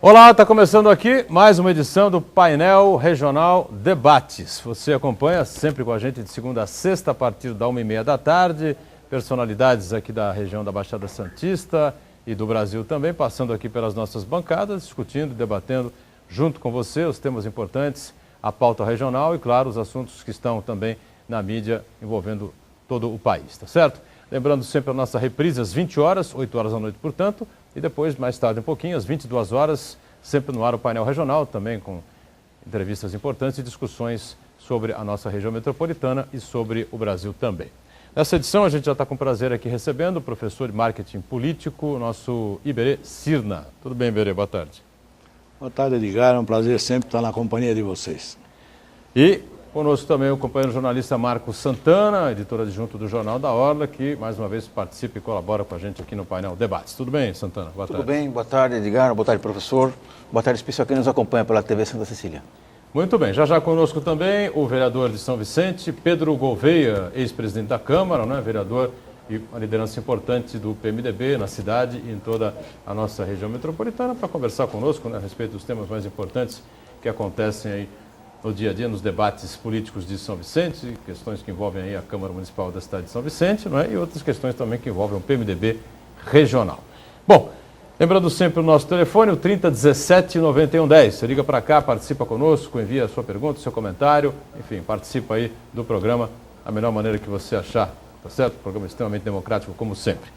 Olá, está começando aqui mais uma edição do Painel Regional Debates. Você acompanha sempre com a gente de segunda a sexta a partir da 1h30 da tarde. Personalidades aqui da região da Baixada Santista e do Brasil também, passando aqui pelas nossas bancadas, discutindo, debatendo junto com você os temas importantes, a pauta regional e, claro, os assuntos que estão também na mídia envolvendo todo o país, tá certo? Lembrando sempre a nossa reprise às 20 horas, 8 horas da noite, portanto, e depois, mais tarde um pouquinho, às 22 horas, sempre no ar o painel regional, também com entrevistas importantes e discussões sobre a nossa região metropolitana e sobre o Brasil também. Nessa edição, a gente já está com prazer aqui recebendo o professor de marketing político, nosso Iberê Cirna. Tudo bem, Iberê? Boa tarde. Boa tarde, Edgar. É um prazer sempre estar na companhia de vocês. E conosco também o companheiro jornalista Marcos Santana, editor adjunto do Jornal da Orla, que mais uma vez participa e colabora com a gente aqui no painel Debates. Tudo bem, Santana? Boa tarde. Tudo bem, boa tarde, Edgar, boa tarde, professor. Boa tarde, especial quem nos acompanha pela TV Santa Cecília. Muito bem, já conosco também o vereador de São Vicente, Pedro Gouveia, ex-presidente da Câmara, né? Vereador e uma liderança importante do PMDB na cidade e em toda a nossa região metropolitana, para conversar conosco, né, a respeito dos temas mais importantes que acontecem aí no dia a dia, nos debates políticos de São Vicente, questões que envolvem aí a Câmara Municipal da cidade de São Vicente, não é? E outras questões também que envolvem o PMDB regional. Bom, lembrando sempre o nosso telefone, o 3017-9110. Você liga para cá, participa conosco, envia a sua pergunta, o seu comentário, enfim, participa aí do programa da melhor maneira que você achar, tá certo? Programa extremamente democrático, como sempre.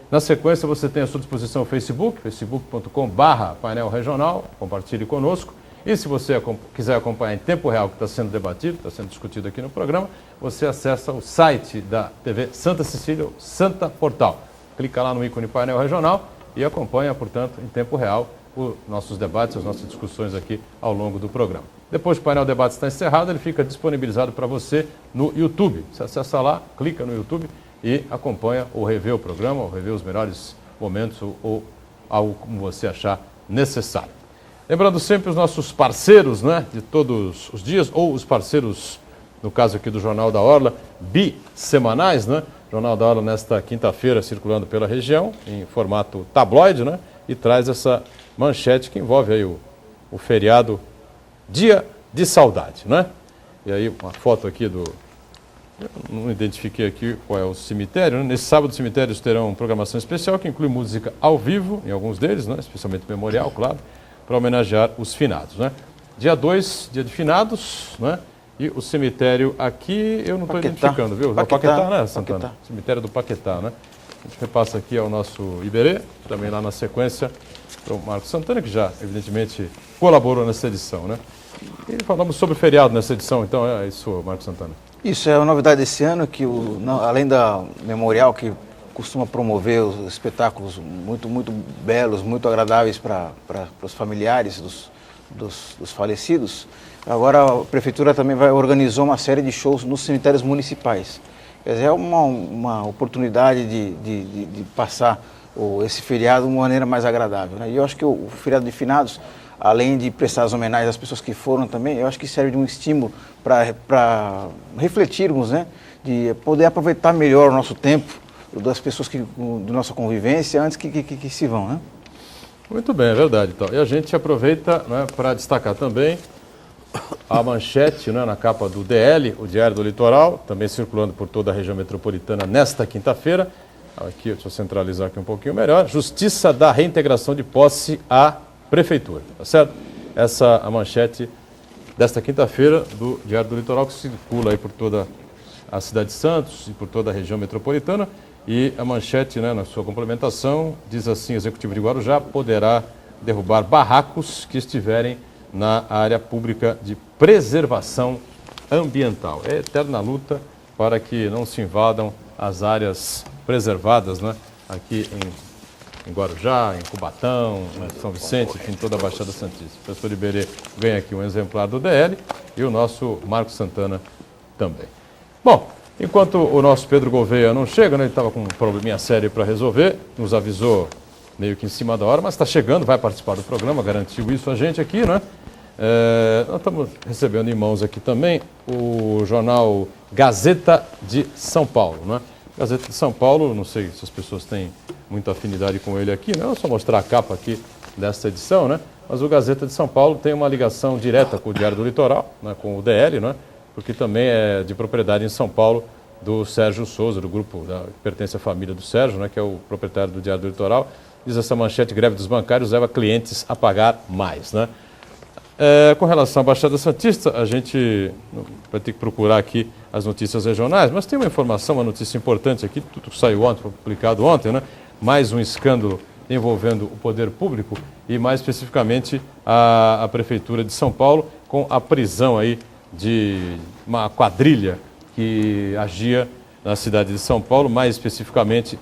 Na sequência, você tem à sua disposição o Facebook, facebook.com/painel regional, compartilhe conosco. E se você quiser acompanhar em tempo real o que está sendo debatido, está sendo discutido aqui no programa, você acessa o site da TV Santa Cecília, o Santa Portal. Clica lá no ícone Painel Regional e acompanha, portanto, em tempo real os nossos debates, as nossas discussões aqui ao longo do programa. Depois que o painel Debates está encerrado, ele fica disponibilizado para você no YouTube. Você acessa lá, clica no YouTube e acompanha ou revê o programa, ou revê os melhores momentos ou algo como você achar necessário. Lembrando sempre os nossos parceiros, né, de todos os dias, ou os parceiros, no caso aqui do Jornal da Orla, bissemanais, né? Jornal da Orla nesta quinta-feira circulando pela região, em formato tabloide, né? E traz essa manchete que envolve aí o feriado Dia de Saudade, né? E aí uma foto aqui do... Eu não identifiquei aqui qual é o cemitério, né? Nesse sábado os cemitérios terão programação especial que inclui música ao vivo, em alguns deles, né? Especialmente memorial, claro, para homenagear os finados, né? Dia 2, dia de finados, né? E o cemitério aqui, eu não estou identificando, viu? Paquetá, né, Santana? Paquetá. Cemitério do Paquetá, né? A gente repassa aqui ao nosso Iberê, também lá na sequência, para o Marcos Santana, que já, evidentemente, colaborou nessa edição, né? E falamos sobre o feriado nessa edição, então é isso, Marcos Santana. Isso, é uma novidade desse ano, que além da Memorial, que costuma promover os espetáculos muito belos, muito agradáveis para os familiares dos falecidos, agora a Prefeitura também organizou uma série de shows nos cemitérios municipais. Quer dizer, é uma oportunidade de passar esse feriado de uma maneira mais agradável, né? E eu acho que o feriado de finados, além de prestar as homenagens às pessoas que foram também, eu acho que serve de um estímulo para refletirmos, né? De poder aproveitar melhor o nosso tempo, das pessoas da nossa convivência antes que se vão, né? Muito bem, é verdade. Então. E a gente aproveita, né, para destacar também a manchete, né, na capa do DL, o Diário do Litoral, também circulando por toda a região metropolitana nesta quinta-feira. Aqui, deixa eu centralizar aqui um pouquinho melhor. Justiça dá reintegração de posse à Prefeitura, tá certo? Essa é a manchete desta quinta-feira do Diário do Litoral, que circula aí por toda a cidade de Santos e por toda a região metropolitana. E a manchete, né, na sua complementação, diz assim: o Executivo de Guarujá poderá derrubar barracos que estiverem na área pública de preservação ambiental. É eterna luta para que não se invadam as áreas preservadas, né, aqui em Guarujá, em Cubatão, em São Vicente, enfim, toda a Baixada Santista. O professor Iberê ganha aqui um exemplar do DL e o nosso Marcos Santana também. Bom, enquanto o nosso Pedro Gouveia não chega, né, ele estava com um probleminha sério para resolver, nos avisou meio que em cima da hora, mas está chegando, vai participar do programa, garantiu isso a gente aqui, né? Nós estamos recebendo em mãos aqui também o jornal Gazeta de São Paulo, né? Gazeta de São Paulo, não sei se as pessoas têm muita afinidade com ele aqui, né? Eu vou só mostrar a capa aqui desta edição, né? Mas o Gazeta de São Paulo tem uma ligação direta com o Diário do Litoral, né, com o DL, né, porque também é de propriedade em São Paulo do Sérgio Souza, do grupo que pertence à família do Sérgio, né, que é o proprietário do Diário do Litoral. Diz essa manchete: greve dos bancários leva clientes a pagar mais, né? Com relação à Baixada Santista, a gente vai ter que procurar aqui as notícias regionais, mas tem uma informação, uma notícia importante aqui, tudo saiu ontem, foi publicado ontem, né? Mais um escândalo envolvendo o poder público e mais especificamente a Prefeitura de São Paulo, com a prisão aí de uma quadrilha que agia na cidade de São Paulo, mais especificamente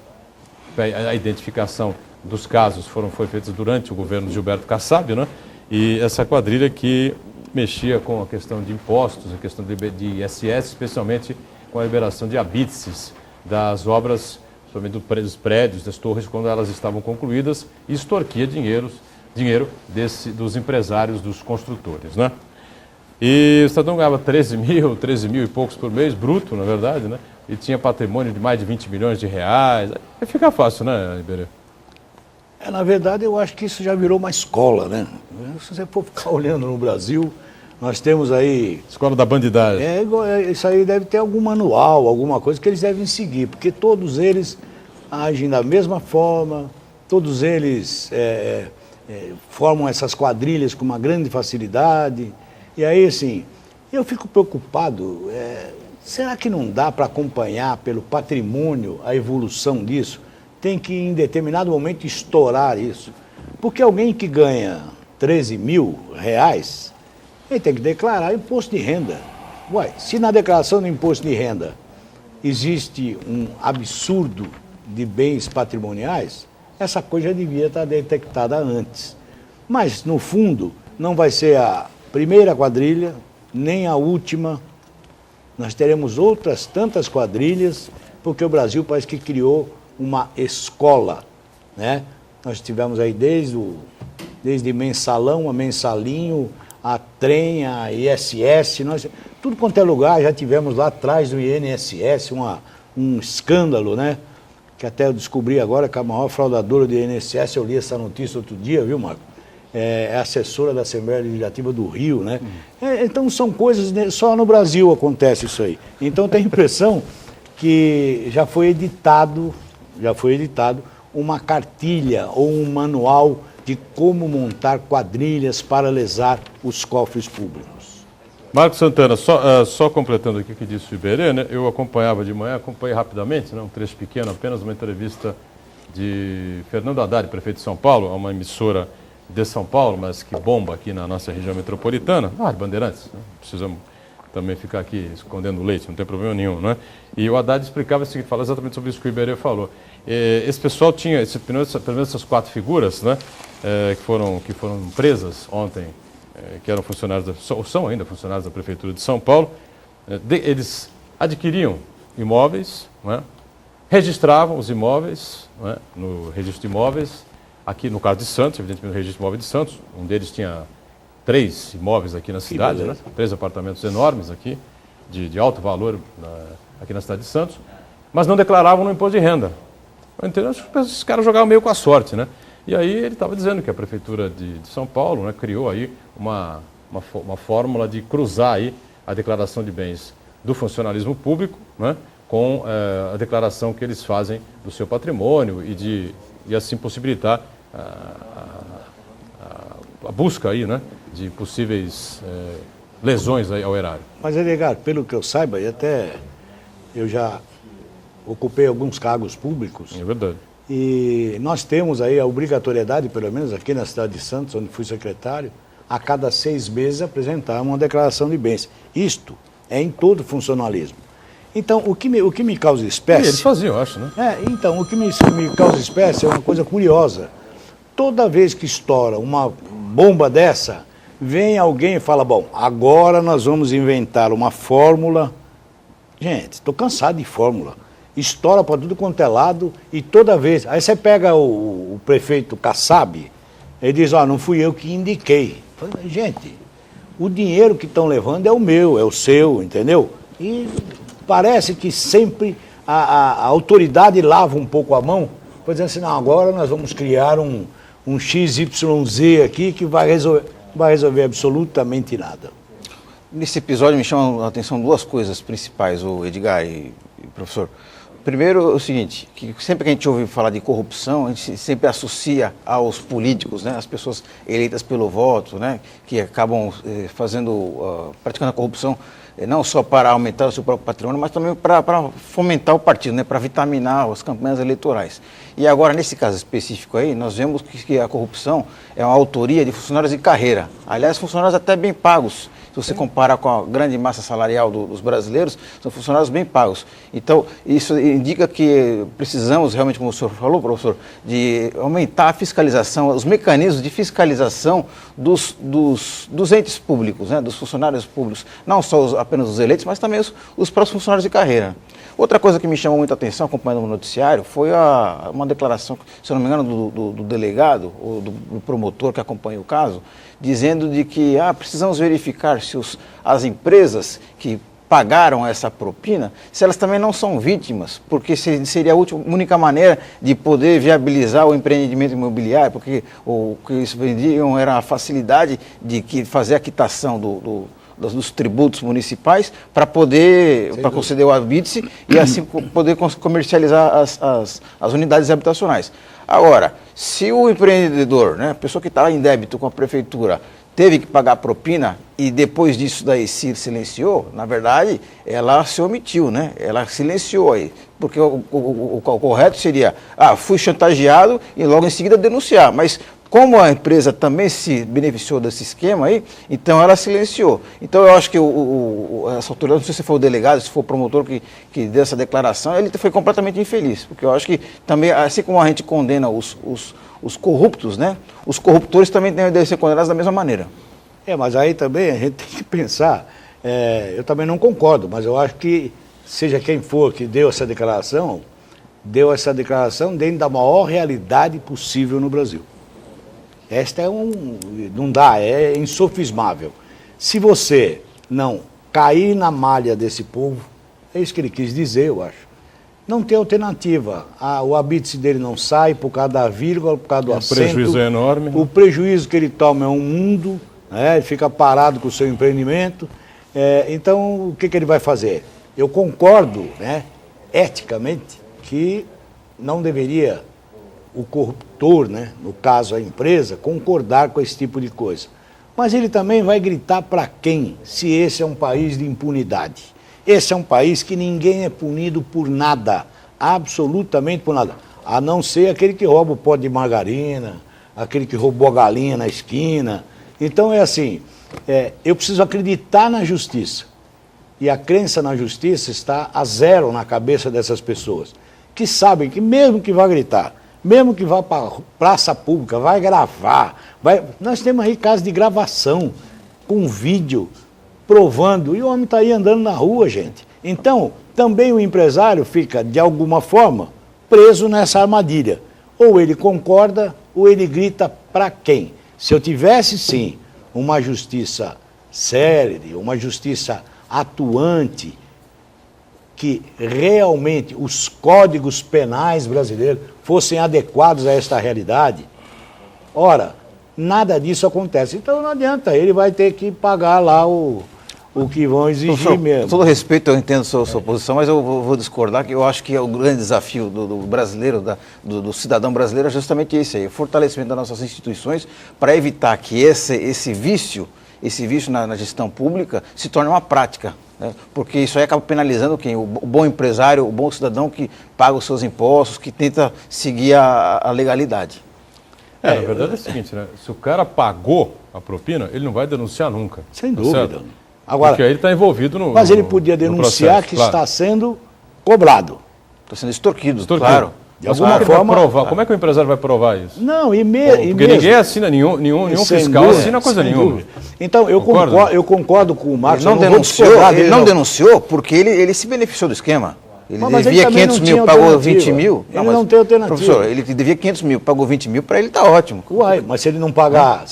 a identificação dos casos foi feita durante o governo de Gilberto Kassab, né? E essa quadrilha que mexia com a questão de impostos, a questão de ISS, especialmente com a liberação de habite-se das obras, somente dos prédios, das torres, quando elas estavam concluídas, e extorquia dinheiro dos empresários, dos construtores, né? E o cidadão ganhava 13 mil e poucos por mês, bruto, na verdade, né? E tinha patrimônio de mais de 20 milhões de reais. Aí fica fácil, né, Iberê? Na verdade, eu acho que isso já virou uma escola, né? Se você for ficar olhando no Brasil, nós temos aí... Escola da bandidagem. Isso aí deve ter algum manual, alguma coisa que eles devem seguir, porque todos eles agem da mesma forma, todos eles formam essas quadrilhas com uma grande facilidade. E aí, assim, eu fico preocupado, será que não dá para acompanhar pelo patrimônio a evolução disso? Tem que, em determinado momento, estourar isso. Porque alguém que ganha 13 mil reais, ele tem que declarar imposto de renda. Ué, se na declaração do imposto de renda existe um absurdo de bens patrimoniais, essa coisa já devia estar detectada antes. Mas, no fundo, não vai ser a primeira quadrilha, nem a última. Nós teremos outras tantas quadrilhas, porque o Brasil parece que criou uma escola, né? Nós tivemos aí desde mensalão a mensalinho, a trem, a ISS, tudo quanto é lugar, já tivemos lá atrás do INSS um escândalo, né? Que até eu descobri agora que a maior fraudadora do INSS, eu li essa notícia outro dia, viu, Marco? É assessora da Assembleia Legislativa do Rio, né? Então são coisas, só no Brasil acontece isso aí. Então tem a impressão que já foi editado uma cartilha ou um manual de como montar quadrilhas para lesar os cofres públicos. Marcos Santana, só completando aqui o que disse o Iberê, né? Eu acompanhei rapidamente, né? Um trecho pequeno, apenas uma entrevista de Fernando Haddad, prefeito de São Paulo, a uma emissora de São Paulo, mas que bomba aqui na nossa região metropolitana, de Bandeirantes, né? Precisamos também ficar aqui escondendo leite, não tem problema nenhum, né? E o Haddad explicava o seguinte, fala exatamente sobre isso que o Iberê falou. Esse pessoal tinha, pelo menos essas 4 figuras, né, que foram presas ontem, que eram funcionários, ou são ainda funcionários da Prefeitura de São Paulo, eles adquiriam imóveis, né, registravam os imóveis, né, no registro de imóveis, aqui no caso de Santos, evidentemente no registro de imóveis de Santos, um deles tinha 3 imóveis aqui na cidade, né? 3 apartamentos enormes aqui, de alto valor aqui na cidade de Santos, mas não declaravam no imposto de renda. Então, acho que esses caras jogavam meio com a sorte, né? E aí ele estava dizendo que a Prefeitura de São Paulo, né, criou aí uma fórmula de cruzar aí a declaração de bens do funcionalismo público, né, com a declaração que eles fazem do seu patrimônio e assim possibilitar a busca aí, né, de possíveis lesões aí ao erário. Mas, Edgar, pelo que eu saiba, e até eu já ocupei alguns cargos públicos. É verdade. E nós temos aí a obrigatoriedade, pelo menos aqui na cidade de Santos, onde fui secretário, a cada 6 meses apresentar uma declaração de bens. Isto é em todo funcionalismo. Então, o que me causa espécie... E eles faziam, eu acho, né? Então, o que me causa espécie é uma coisa curiosa. Toda vez que estoura uma bomba dessa, vem alguém e fala, bom, agora nós vamos inventar uma fórmula. Gente, estou cansado de fórmula. Estoura para tudo quanto é lado e toda vez... Aí você pega o prefeito Kassab, ele diz, não fui eu que indiquei. Gente, o dinheiro que estão levando é o meu, é o seu, entendeu? E parece que sempre a autoridade lava um pouco a mão, dizendo assim, não, agora nós vamos criar um XYZ aqui que vai resolver absolutamente nada. Nesse episódio me chamam a atenção duas coisas principais, o Edgar e professor. Primeiro é o seguinte, que sempre que a gente ouve falar de corrupção, a gente sempre associa aos políticos, né, as pessoas eleitas pelo voto, né, que acabam praticando a corrupção, não só para aumentar o seu próprio patrimônio, mas também para fomentar o partido, né, para vitaminar as campanhas eleitorais. E agora, nesse caso específico aí, nós vemos que a corrupção é uma autoria de funcionários de carreira. Aliás, funcionários até bem pagos. Se você compara com a grande massa salarial dos brasileiros, são funcionários bem pagos. Então, isso indica que precisamos realmente, como o senhor falou, professor, de aumentar a fiscalização, os mecanismos de fiscalização dos entes públicos, né, dos funcionários públicos, não só apenas os eleitos, mas também os próprios funcionários de carreira. Outra coisa que me chamou muita atenção, acompanhando o noticiário, foi uma declaração, se eu não me engano, do delegado, ou do promotor que acompanha o caso, dizendo de que precisamos verificar se as empresas que pagaram essa propina, se elas também não são vítimas, porque seria a única maneira de poder viabilizar o empreendimento imobiliário, porque o que eles vendiam era a facilidade de fazer a quitação dos tributos municipais para conceder o habite e assim poder comercializar as unidades habitacionais. Agora, se o empreendedor, né, a pessoa que está em débito com a prefeitura, teve que pagar propina e depois disso daí se silenciou, na verdade, ela se omitiu, né? Ela silenciou aí. Porque o correto seria, fui chantageado e logo em seguida denunciar. Mas como a empresa também se beneficiou desse esquema aí, então ela silenciou. Então eu acho que essa autoridade, não sei se foi o delegado, se foi o promotor que deu essa declaração, ele foi completamente infeliz. Porque eu acho que também, assim como a gente condena os corruptos, né? Os corruptores também devem ser condenados da mesma maneira. Mas aí também a gente tem que pensar, eu também não concordo, mas eu acho que, seja quem for que deu essa declaração dentro da maior realidade possível no Brasil. Esta não dá, é insofismável. Se você não cair na malha desse povo, é isso que ele quis dizer, eu acho. Não tem alternativa. O habite dele não sai por causa da vírgula, por causa do acento. O prejuízo é enorme. O prejuízo que ele toma é um mundo, né? Ele fica parado com o seu empreendimento. Então, o que ele vai fazer? Eu concordo, né, eticamente, que não deveria o corruptor, né, no caso a empresa, concordar com esse tipo de coisa. Mas ele também vai gritar para quem, se esse é um país de impunidade? Esse é um país que ninguém é punido por nada, absolutamente por nada, a não ser aquele que rouba o pó de margarina, aquele que roubou a galinha na esquina. Então é assim, eu preciso acreditar na justiça. E a crença na justiça está a zero na cabeça dessas pessoas, que sabem que mesmo que vá gritar, mesmo que vá para a praça pública, vai gravar, nós temos aí casos de gravação, com vídeo, provando, e o homem está aí andando na rua, gente. Então, também o empresário fica, de alguma forma, preso nessa armadilha. Ou ele concorda, ou ele grita para quem? Se eu tivesse, sim, uma justiça séria, uma justiça atuante, que realmente os códigos penais brasileiros fossem adequados a esta realidade, ora, nada disso acontece. Então não adianta, ele vai ter que pagar lá o que vão exigir. Professor, mesmo. Com todo respeito, eu entendo a sua posição, mas eu vou discordar, que eu acho que é o grande desafio do brasileiro, do cidadão brasileiro, é justamente esse aí, o fortalecimento das nossas instituições para evitar que esse vício na gestão pública se torne uma prática. Né? Porque isso aí acaba penalizando quem? O bom empresário, o bom cidadão que paga os seus impostos, que tenta seguir a legalidade. Na verdade é o seguinte, né? Se o cara pagou a propina, ele não vai denunciar nunca. Sem dúvida. Certo? Agora, porque aí ele está envolvido no mas ele podia denunciar processo, que claro. está sendo cobrado. Está sendo extorquido, claro. De alguma forma, como é que o empresário vai provar isso? Não, Porque mesmo, ninguém assina, nenhum fiscal dúvida, assina coisa nenhuma. Então, eu concordo com o Marcos. Ele não denunciou porque ele se beneficiou do esquema. Ele devia 500 mil, pagou 20 mil. Ele não tem alternativa. Professor, ele devia 500 mil, pagou 20 mil, para ele está ótimo. Uai, mas se ele não pagar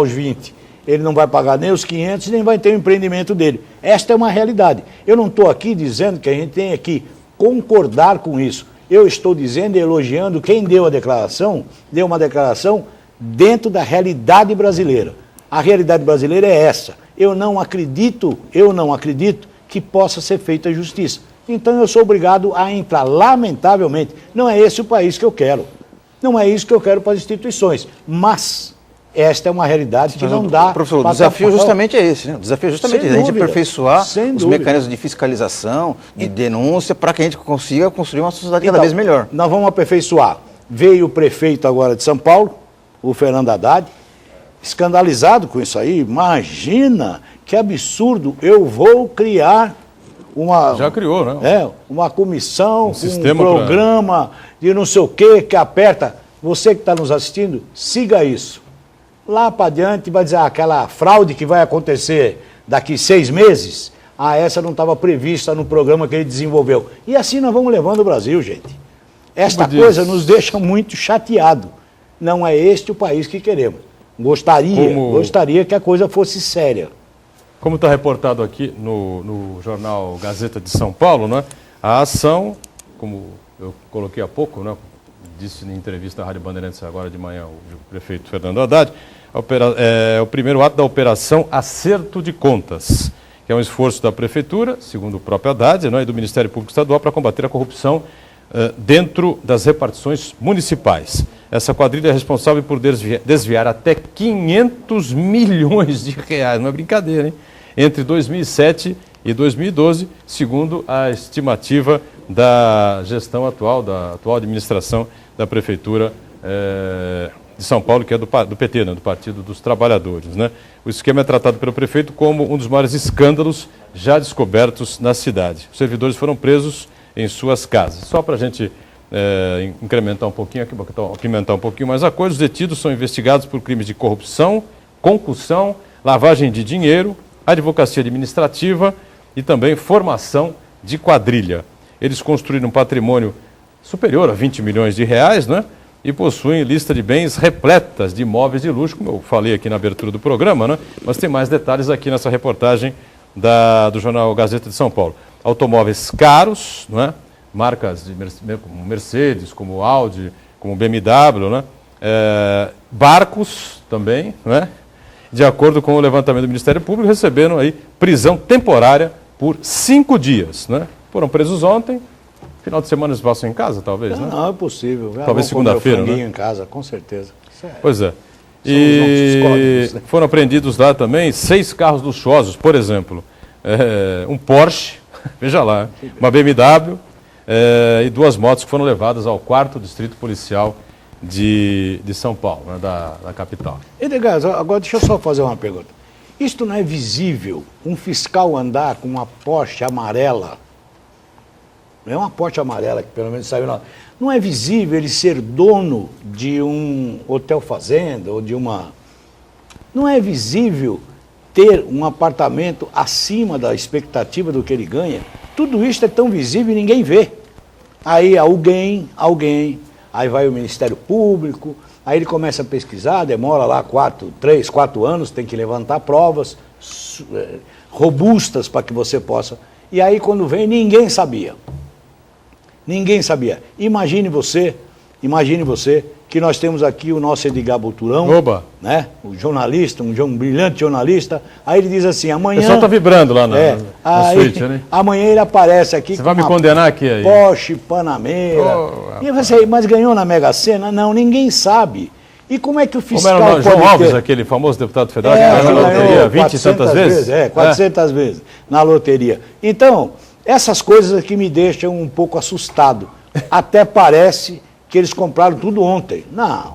os 20, ele não vai pagar nem os 500, nem vai ter o empreendimento dele. Esta é uma realidade. Eu não estou aqui dizendo que a gente tem que concordar com isso. Eu estou dizendo e elogiando quem deu uma declaração dentro da realidade brasileira. A realidade brasileira é essa. Eu não acredito que possa ser feita justiça. Então eu sou obrigado a entrar, lamentavelmente. Não é esse o país que eu quero. Não é isso que eu quero para as instituições. Mas esta é uma realidade que não dá... Professor, o desafio justamente é esse, né? O desafio é justamente esse, a gente aperfeiçoar os mecanismos de fiscalização, de denúncia, para que a gente consiga construir uma sociedade cada vez melhor. Nós vamos aperfeiçoar. Veio o prefeito agora de São Paulo, o Fernando Haddad, escandalizado com isso aí. Imagina que absurdo, eu vou criar uma... Já criou, né? Uma comissão, um programa de não sei o quê, que aperta. Você que está nos assistindo, siga isso. Lá para adiante vai dizer, aquela fraude que vai acontecer daqui 6 meses, essa não estava prevista no programa que ele desenvolveu. E assim nós vamos levando o Brasil, gente. Esta coisa nos deixa muito chateado. Não é este o país que queremos. Gostaria que a coisa fosse séria. Como está reportado aqui no jornal Gazeta de São Paulo, né, a ação, como eu coloquei há pouco, né, disse em entrevista à Rádio Bandeirantes agora de manhã o prefeito Fernando Haddad, é o primeiro ato da Operação Acerto de Contas, que é um esforço da Prefeitura, segundo o próprio Haddad, né, e do Ministério Público Estadual para combater a corrupção dentro das repartições municipais. Essa quadrilha é responsável por desviar até 500 milhões de reais, não é brincadeira, hein? Entre 2007 e 2012, segundo a estimativa da gestão atual, da atual administração da Prefeitura de São Paulo, que é do PT, né, do Partido dos Trabalhadores, né? O esquema é tratado pelo prefeito como um dos maiores escândalos já descobertos na cidade. Os servidores foram presos em suas casas. Só para a gente incrementar um pouquinho aqui, apimentar um pouquinho mais a coisa, os detidos são investigados por crimes de corrupção, concussão, lavagem de dinheiro, advocacia administrativa e também formação de quadrilha. Eles construíram um patrimônio superior a 20 milhões de reais, né? E possuem lista de bens repletas de imóveis de luxo, como eu falei aqui na abertura do programa, né? Mas tem mais detalhes aqui nessa reportagem do jornal Gazeta de São Paulo. Automóveis caros, né? Marcas como Mercedes, como Audi, como BMW, né? Barcos também, né? De acordo com o levantamento do Ministério Público, receberam aí prisão temporária por 5 dias, né? Foram presos ontem. Final de semana eles passam em casa, talvez, né? Não, é possível. Talvez segunda-feira, né? Em casa, com certeza. Pois é. E foram apreendidos lá também 6 carros luxuosos, por exemplo, um Porsche, veja lá, uma BMW e 2 motos que foram levadas ao 4º Distrito Policial de São Paulo, né, da capital. Edgar, agora deixa eu só fazer uma pergunta. Isto não é visível, um fiscal andar com uma Porsche amarela? Não é uma Porsche amarela que pelo menos saiu lá. Não é visível ele ser dono de um hotel fazenda ou de uma... Não é visível ter um apartamento acima da expectativa do que ele ganha? Tudo isso é tão visível e ninguém vê. Aí aí vai o Ministério Público, aí ele começa a pesquisar, demora lá 3, 4 anos, tem que levantar provas robustas para que você possa... E aí quando vem, ninguém sabia. Ninguém sabia. Imagine você que nós temos aqui o nosso Edgar Boturão, né? O jornalista, um brilhante jornalista. Aí ele diz assim, amanhã... O pessoal está vibrando lá na suíte, né? Amanhã ele aparece aqui Você vai me condenar aqui aí? Porsche Panamera. E você, mas ganhou na Mega Sena? Não, ninguém sabe. E como é que o fiscal como era o João Alves, aquele famoso deputado federal que ganhou na loteria 20 e tantas vezes? 400 vezes na loteria. Então, essas coisas aqui me deixam um pouco assustado. Até parece que eles compraram tudo ontem. Não.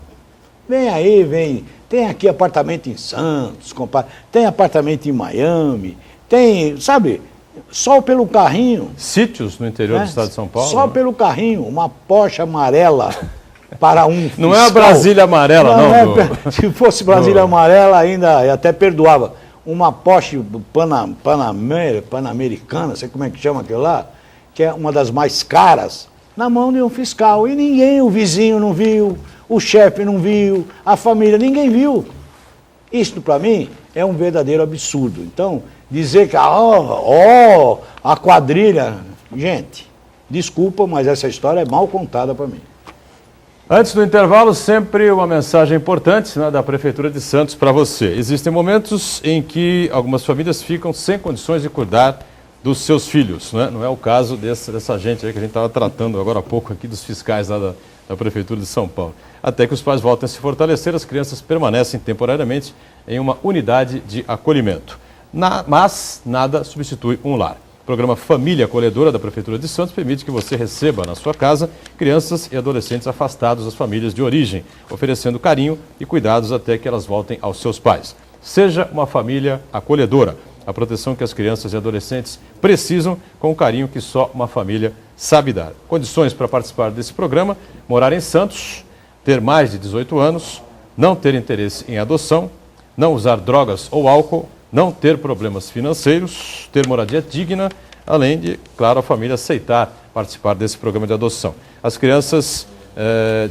Tem aqui apartamento em Santos, tem apartamento em Miami, tem, sabe, só pelo carrinho. Sítios no interior do estado de São Paulo? Só pelo carrinho, uma Porsche amarela para um fiscal. Não é a Brasília amarela, não. Se fosse Brasília amarela, ainda até perdoava. Uma Porsche Pan-Americana, sei como é que chama aquilo lá, que é uma das mais caras, na mão de um fiscal. E ninguém, o vizinho não viu, o chefe não viu, a família, ninguém viu. Isso, para mim, é um verdadeiro absurdo. Então, dizer que a quadrilha... Gente, desculpa, mas essa história é mal contada para mim. Antes do intervalo, sempre uma mensagem importante, né, da Prefeitura de Santos para você. Existem momentos em que algumas famílias ficam sem condições de cuidar dos seus filhos, né? Não é o caso dessa gente aí que a gente estava tratando agora há pouco aqui, dos fiscais lá da Prefeitura de São Paulo. Até que os pais voltem a se fortalecer, as crianças permanecem temporariamente em uma unidade de acolhimento. Mas nada substitui um lar. O programa Família Acolhedora da Prefeitura de Santos permite que você receba na sua casa crianças e adolescentes afastados das famílias de origem, oferecendo carinho e cuidados até que elas voltem aos seus pais. Seja uma família acolhedora, a proteção que as crianças e adolescentes precisam com o carinho que só uma família sabe dar. Condições para participar desse programa: morar em Santos, ter mais de 18 anos, não ter interesse em adoção, não usar drogas ou álcool, não ter problemas financeiros, ter moradia digna, além de, claro, a família aceitar participar desse programa de adoção. As crianças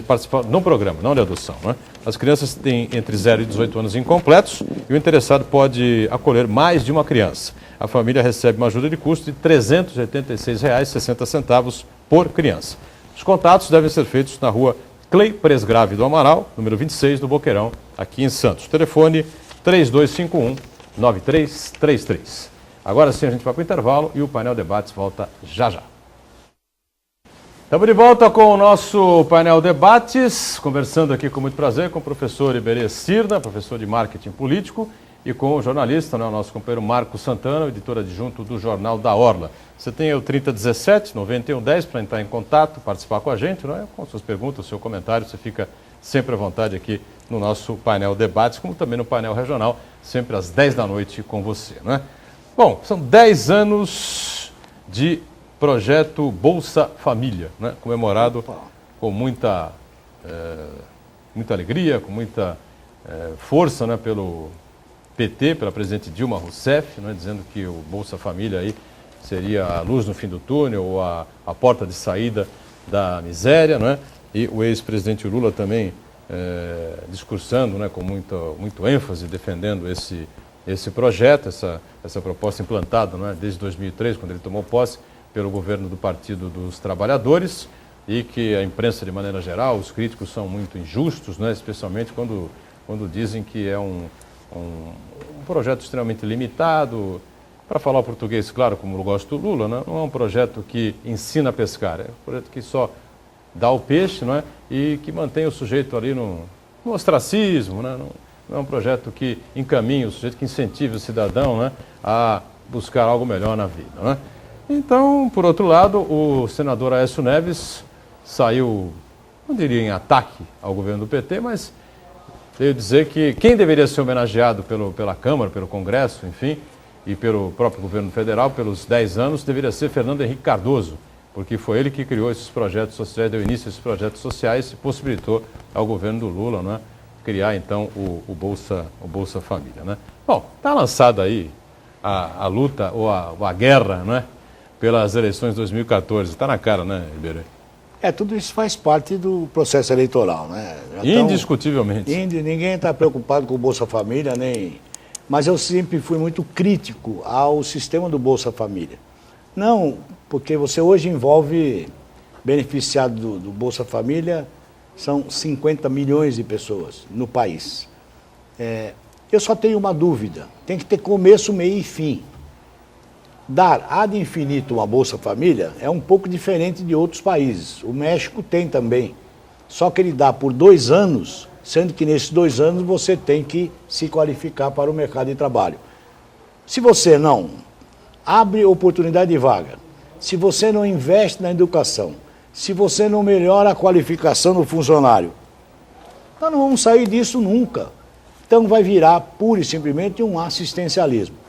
participam no programa, não de adoção, né? As crianças têm entre 0 e 18 anos incompletos e o interessado pode acolher mais de uma criança. A família recebe uma ajuda de custo de R$ 386,60 por criança. Os contatos devem ser feitos na rua Clay Presgrave do Amaral, número 26, do Boqueirão, aqui em Santos. Telefone 3251-9333. Agora sim a gente vai para o intervalo e o painel Debates volta já já. Estamos de volta com o nosso painel Debates, conversando aqui com muito prazer com o professor Iberê Cirda, professor de Marketing Político, e com o jornalista, né, o nosso companheiro Marco Santana, editor adjunto do Jornal da Orla. Você tem o 3017-9110 para entrar em contato, participar com a gente, né, com suas perguntas, seu comentário, você fica sempre à vontade aqui no nosso painel Debates, como também no painel regional, sempre às 10 da noite com você, né? Bom, são 10 anos de projeto Bolsa Família, né? Comemorado com muita alegria, com muita força, né? Pelo PT, pela presidente Dilma Rousseff, né? Dizendo que o Bolsa Família aí seria a luz no fim do túnel, ou a porta de saída da miséria, né? E o ex-presidente Lula também discursando, né? Com muito ênfase, defendendo esse projeto, essa proposta implantada, né? Desde 2003, quando ele tomou posse, pelo governo do Partido dos Trabalhadores, e que a imprensa, de maneira geral, os críticos são muito injustos, né? Especialmente quando dizem que é um projeto extremamente limitado. Para falar o português, claro, como eu gosto do Lula, né? Não é um projeto que ensina a pescar, é um projeto que só dá o peixe, não é? E que mantém o sujeito ali no ostracismo, né? Não é um projeto que encaminha o sujeito, que incentive o cidadão, né, a buscar algo melhor na vida, né? Então, por outro lado, o senador Aécio Neves saiu, não diria em ataque ao governo do PT, mas veio dizer que quem deveria ser homenageado pela Câmara, pelo Congresso, enfim, e pelo próprio governo federal, pelos 10 anos, deveria ser Fernando Henrique Cardoso, porque foi ele que criou esses projetos sociais, deu início a esses projetos sociais e possibilitou ao governo do Lula, né, criar então o Bolsa Família, né? Bom, está lançada aí a luta ou a guerra, né, pelas eleições de 2014. Está na cara, né, Iberê? Tudo isso faz parte do processo eleitoral, né? Indiscutivelmente. Ninguém está preocupado com o Bolsa Família, nem... Mas eu sempre fui muito crítico ao sistema do Bolsa Família. Não, porque você hoje envolve beneficiado do Bolsa Família, são 50 milhões de pessoas no país. Eu só tenho uma dúvida, tem que ter começo, meio e fim. Dar ad infinito uma Bolsa Família é um pouco diferente de outros países. O México tem também, só que ele dá por 2 anos, sendo que nesses 2 anos você tem que se qualificar para o mercado de trabalho. Se você não abre oportunidade de vaga, se você não investe na educação, se você não melhora a qualificação do funcionário, nós não vamos sair disso nunca. Então vai virar pura e simplesmente um assistencialismo.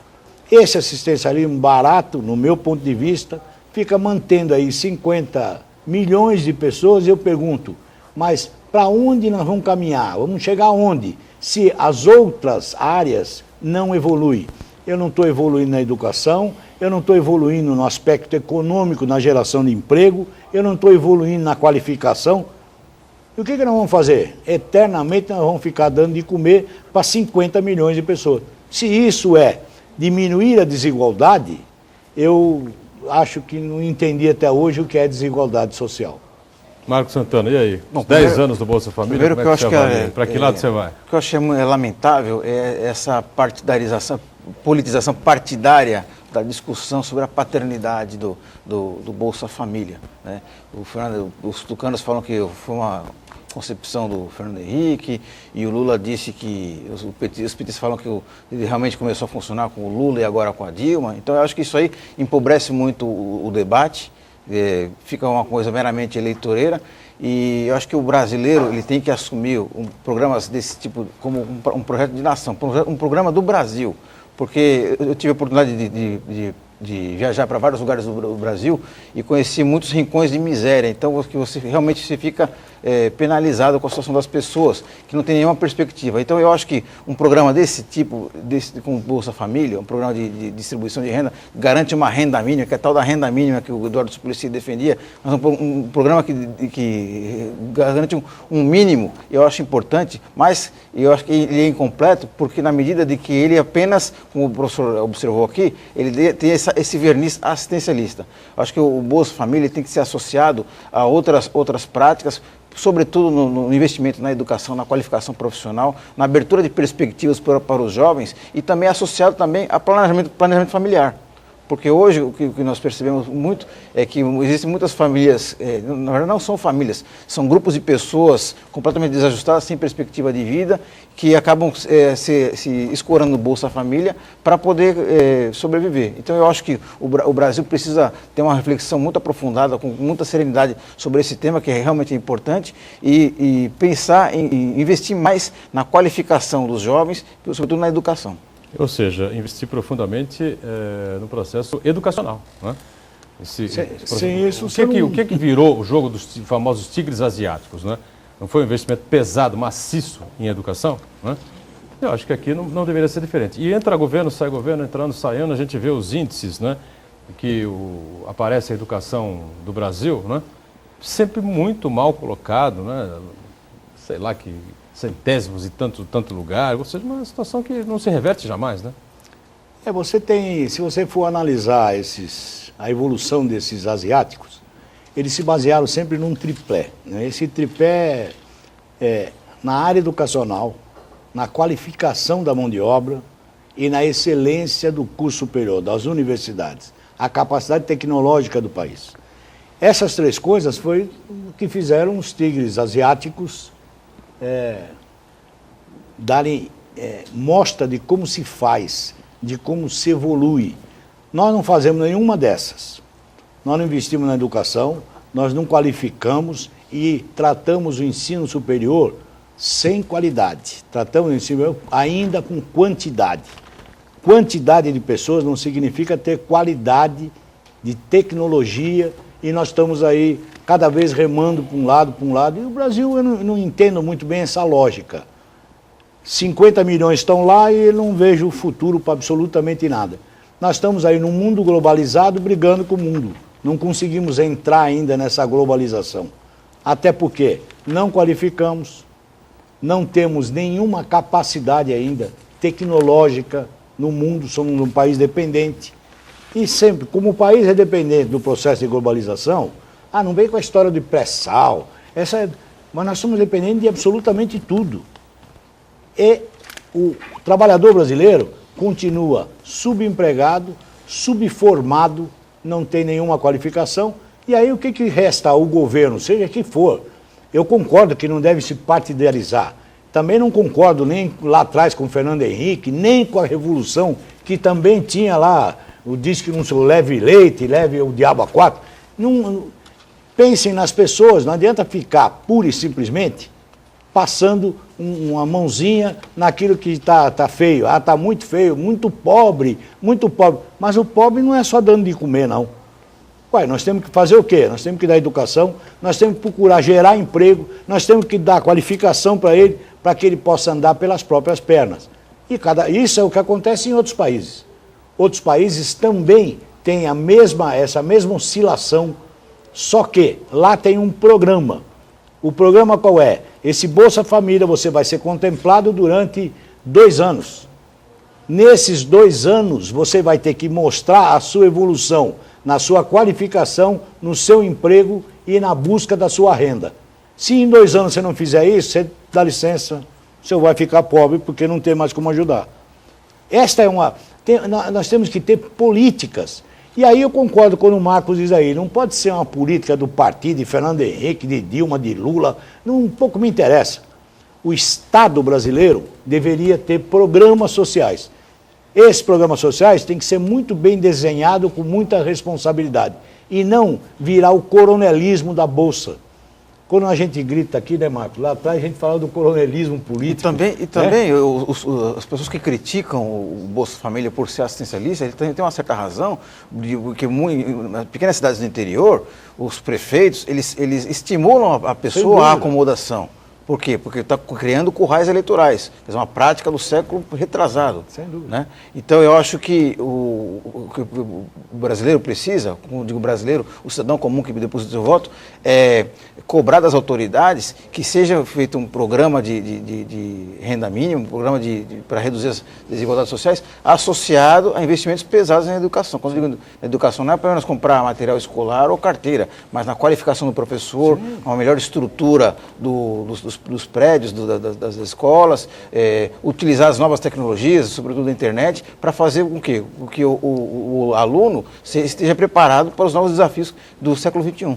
Esse assistencialismo barato, no meu ponto de vista, fica mantendo aí 50 milhões de pessoas. E eu pergunto, mas para onde nós vamos caminhar? Vamos chegar aonde? Se as outras áreas não evoluem. Eu não estou evoluindo na educação, eu não estou evoluindo no aspecto econômico, na geração de emprego, eu não estou evoluindo na qualificação. E o que nós vamos fazer? Eternamente nós vamos ficar dando de comer para 50 milhões de pessoas. Se isso é diminuir a desigualdade, eu acho que não entendi até hoje o que é desigualdade social. Marcos Santana, e aí? Bom, 10 anos do Bolsa Família, primeiro que eu acho que para que lado você vai? O que eu achei lamentável é essa partidarização, politização partidária da discussão sobre a paternidade do Bolsa Família, né? Os tucanos falam que foi uma concepção do Fernando Henrique, e o Lula disse que, os petistas falam que ele realmente começou a funcionar com o Lula e agora com a Dilma. Então eu acho que isso aí empobrece muito o debate, fica uma coisa meramente eleitoreira, e eu acho que o brasileiro ele tem que assumir programas desse tipo como um projeto de nação, um programa do Brasil, porque eu tive a oportunidade de viajar para vários lugares do Brasil e conheci muitos rincões de miséria. Então, que você realmente fica penalizado com a situação das pessoas, que não tem nenhuma perspectiva. Então, eu acho que um programa desse tipo, com Bolsa Família, um programa de distribuição de renda, garante uma renda mínima, que é a tal da renda mínima que o Eduardo Suplicy defendia, mas um programa que garante um mínimo, eu acho importante, mas eu acho que ele é incompleto, porque na medida de que ele apenas, como o professor observou aqui, ele tem esse verniz assistencialista. Eu acho que o Bolsa Família tem que ser associado a outras práticas, sobretudo no investimento na educação, na qualificação profissional, na abertura de perspectivas para os jovens e também associado também a planejamento familiar. Porque hoje o que nós percebemos muito é que existem muitas famílias, na verdade não são famílias, são grupos de pessoas completamente desajustadas, sem perspectiva de vida, que acabam se escorando no Bolsa Família para poder sobreviver. Então eu acho que o Brasil precisa ter uma reflexão muito aprofundada, com muita serenidade sobre esse tema, que é realmente importante, e pensar em investir mais na qualificação dos jovens, sobretudo na educação. Ou seja, investir profundamente no processo educacional, né? O que virou o jogo dos famosos tigres asiáticos, né? Não foi um investimento pesado, maciço em educação, né? Eu acho que aqui não deveria ser diferente. E entra governo, sai governo, entrando, saindo, a gente vê os índices, né? Que aparece a educação do Brasil, né? Sempre muito mal colocado, né? Sei lá, que centésimos e tanto lugar, ou seja, uma situação que não se reverte jamais, né? Se você for analisar a evolução desses asiáticos, eles se basearam sempre num tripé, né? Esse tripé é na área educacional, na qualificação da mão de obra e na excelência do curso superior, das universidades, a capacidade tecnológica do país. Essas três coisas foi o que fizeram os tigres asiáticos darem mostra de como se faz, de como se evolui. Nós não fazemos nenhuma dessas. Nós não investimos na educação, nós não qualificamos e tratamos o ensino superior sem qualidade. Tratamos o ensino superior ainda com quantidade. Quantidade de pessoas não significa ter qualidade de tecnologia, e nós estamos aí cada vez remando para um lado, e o Brasil, eu não entendo muito bem essa lógica. 50 milhões estão lá e eu não vejo o futuro para absolutamente nada. Nós estamos aí num mundo globalizado brigando com o mundo. Não conseguimos entrar ainda nessa globalização. Até porque não qualificamos, não temos nenhuma capacidade ainda tecnológica no mundo, somos um país dependente. E sempre, como o país é dependente do processo de globalização, não vem com a história de pré-sal, mas nós somos dependentes de absolutamente tudo. E o trabalhador brasileiro continua subempregado, subformado, não tem nenhuma qualificação, e aí o que resta ao governo, seja que for? Eu concordo que não deve se partidarizar. Também não concordo nem lá atrás com o Fernando Henrique, nem com a Revolução, que também tinha lá o diz que não se leve leite, leve o diabo a quatro. Pensem nas pessoas, não adianta ficar pura e simplesmente passando uma mãozinha naquilo que está feio. Está muito feio, muito pobre, muito pobre. Mas o pobre não é só dando de comer, não. Nós temos que fazer o quê? Nós temos que dar educação, nós temos que procurar gerar emprego, nós temos que dar qualificação para ele, para que ele possa andar pelas próprias pernas. Isso é o que acontece em outros países. Outros países também têm essa mesma oscilação, só que lá tem um programa. O programa qual é? Esse Bolsa Família você vai ser contemplado durante 2 anos. Nesses 2 anos você vai ter que mostrar a sua evolução na sua qualificação, no seu emprego e na busca da sua renda. Se em 2 anos você não fizer isso, você dá licença, você vai ficar pobre porque não tem mais como ajudar. Esta é nós temos que ter políticas. E aí eu concordo quando o Marcos diz aí, não pode ser uma política do partido de Fernando Henrique, de Dilma, de Lula, um pouco me interessa. O Estado brasileiro deveria ter programas sociais. Esses programas sociais têm que ser muito bem desenhados, com muita responsabilidade, e não virar o coronelismo da Bolsa. Quando a gente grita aqui, né, Marcos? Lá atrás a gente fala do coronelismo político. E também as pessoas que criticam o Bolsa Família por ser assistencialista, ele tem uma certa razão, porque nas pequenas cidades do interior, os prefeitos, eles estimulam a pessoa à acomodação. Por quê? Porque está criando currais eleitorais. É uma prática do século retrasado. Sem dúvida. Né? Então, eu acho que o brasileiro precisa, como digo brasileiro, o cidadão comum que deposita seu voto, é cobrar das autoridades que seja feito um programa de renda mínima, um programa para reduzir as desigualdades sociais, associado a investimentos pesados na educação. Quando eu digo na educação, não é apenas comprar material escolar ou carteira, mas na qualificação do professor, uma melhor estrutura dos prédios, das escolas, utilizar as novas tecnologias, sobretudo a internet, para fazer com que o aluno esteja preparado para os novos desafios do século XXI.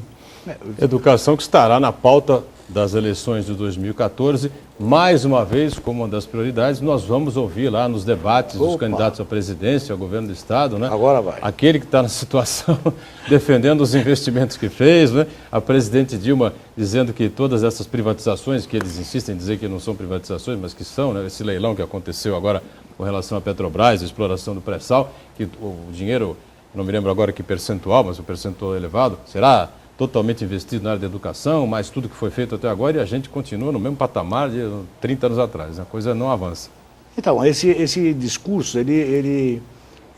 Educação que estará na pauta das eleições de 2014, mais uma vez, como uma das prioridades, nós vamos ouvir lá nos debates dos candidatos à presidência, ao governo do Estado, né? Agora vai. Aquele que está na situação defendendo os investimentos que fez, né? A presidente Dilma dizendo que todas essas privatizações, que eles insistem em dizer que não são privatizações, mas que são, né? Esse leilão que aconteceu agora com relação à Petrobras, a exploração do pré-sal, que o dinheiro, não me lembro agora que percentual, mas o percentual elevado, será totalmente investido na área da educação, mas tudo que foi feito até agora, e a gente continua no mesmo patamar de 30 anos atrás. A coisa não avança. Então, esse discurso, ele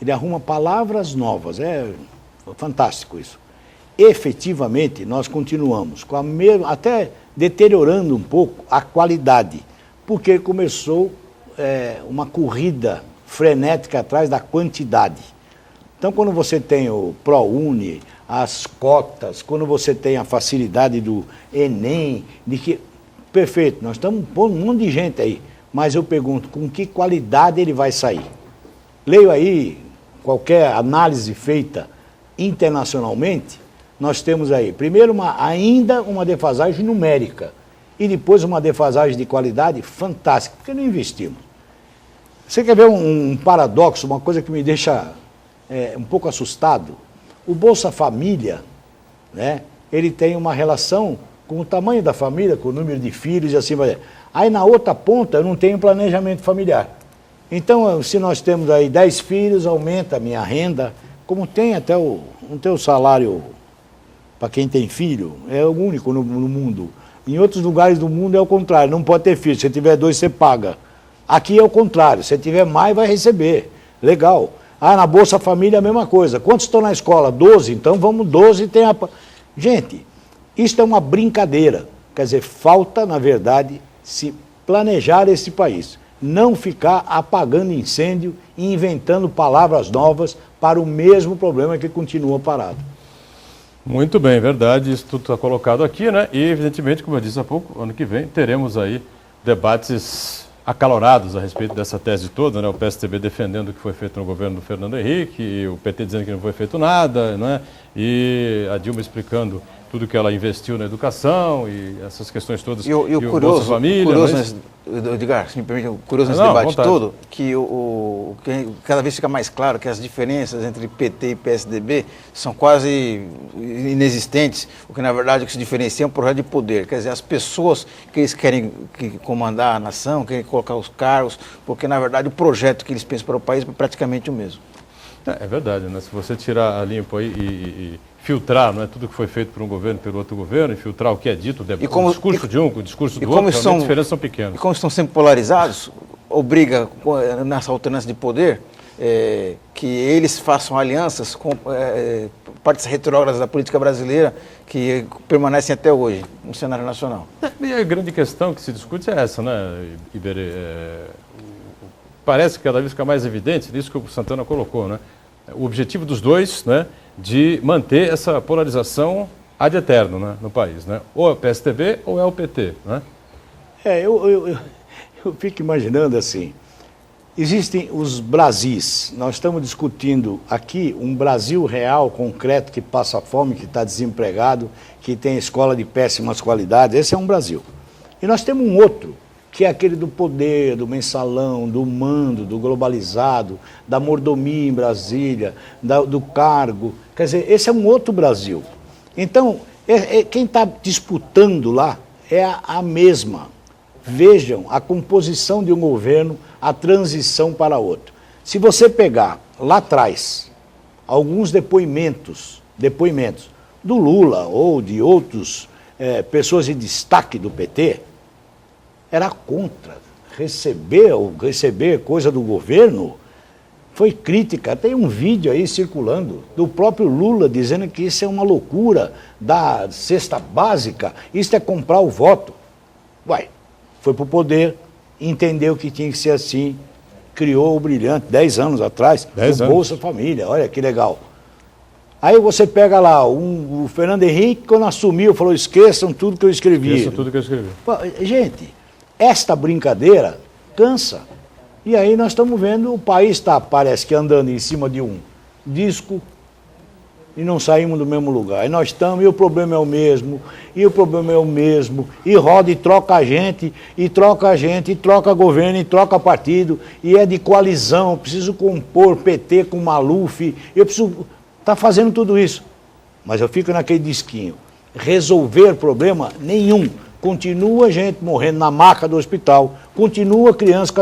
arruma palavras novas. É fantástico isso. Efetivamente, nós continuamos com até deteriorando um pouco a qualidade, porque começou uma corrida frenética atrás da quantidade. Então, quando você tem o ProUni, as cotas, quando você tem a facilidade do Enem, perfeito, nós estamos pondo um monte de gente aí, mas eu pergunto, com que qualidade ele vai sair? Leio aí qualquer análise feita internacionalmente, nós temos aí, primeiro, ainda uma defasagem numérica, e depois uma defasagem de qualidade fantástica, porque não investimos. Você quer ver um paradoxo, uma coisa que me deixa um pouco assustado? O Bolsa Família, né, ele tem uma relação com o tamanho da família, com o número de filhos e assim vai. Aí na outra ponta eu não tenho planejamento familiar. Então, se nós temos aí 10 filhos, aumenta a minha renda, como tem até não tem o salário para quem tem filho, é o único no mundo. Em outros lugares do mundo é o contrário, não pode ter filho, se tiver 2 você paga. Aqui é o contrário, se tiver mais vai receber, legal. Na Bolsa Família é a mesma coisa. Quantos estão na escola? 12, então vamos 12 tem a... Gente, isso é uma brincadeira. Quer dizer, falta, na verdade, se planejar esse país. Não ficar apagando incêndio e inventando palavras novas para o mesmo problema que continua parado. Muito bem, verdade. Isso tudo está colocado aqui, né? E, evidentemente, como eu disse há pouco, ano que vem teremos aí debates acalorados a respeito dessa tese toda, né? O PSDB defendendo o que foi feito no governo do Fernando Henrique, e o PT dizendo que não foi feito nada, né? E a Dilma explicando tudo que ela investiu na educação e essas questões todas. E o curioso, Edgar, se me permite, o curioso nesse debate todo, que cada vez fica mais claro que as diferenças entre PT e PSDB são quase inexistentes, o que na verdade o que se diferencia é um projeto de poder, quer dizer, as pessoas que eles querem comandar a nação, querem colocar os cargos, porque na verdade o projeto que eles pensam para o país é praticamente o mesmo. É verdade, né? Se você tirar a limpo aí e filtrar, não é tudo que foi feito por um governo pelo outro governo, e filtrar o que é dito, o discurso de um, o discurso do outro, as diferenças são pequenas. E como estão sempre polarizados, obriga nessa alternância de poder que eles façam alianças com partes retrógradas da política brasileira que permanecem até hoje no cenário nacional. E a grande questão que se discute é essa, né, Iberê? Parece que cada vez fica mais evidente, isso que o Santana colocou, né? o objetivo dos dois, né, de manter essa polarização ad eterno, né, no país, né? Ou é o PSDB ou é o PT, né? Eu fico imaginando assim, existem os Brasis, nós estamos discutindo aqui um Brasil real, concreto, que passa fome, que está desempregado, que tem escola de péssimas qualidades, esse é um Brasil. E nós temos um outro, que é aquele do poder, do mensalão, do mando, do globalizado, da mordomia em Brasília, do cargo. Quer dizer, esse é um outro Brasil. Então, quem está disputando lá é a mesma. Vejam a composição de um governo, a transição para outro. Se você pegar lá atrás alguns depoimentos do Lula ou de outros pessoas de destaque do PT, era contra receber coisa do governo, foi crítica. Tem um vídeo aí circulando do próprio Lula dizendo que isso é uma loucura da cesta básica, isso é comprar o voto. Uai, foi para o poder, entendeu que tinha que ser assim, criou o brilhante, 10 anos atrás, o Bolsa Família, olha que legal. Aí você pega lá, o Fernando Henrique, quando assumiu, falou, esqueçam tudo que eu escrevi. Esqueçam tudo que eu escrevi. Gente, esta brincadeira cansa. E aí nós estamos vendo, o país está, parece que andando em cima de um disco, e não saímos do mesmo lugar. E nós estamos, e o problema é o mesmo, e roda e troca a gente, e troca governo, e troca partido, e é de coalizão, preciso compor PT com Maluf, eu preciso estar fazendo tudo isso. Mas eu fico naquele disquinho, resolver problema nenhum. Continua gente morrendo na maca do hospital, continua criança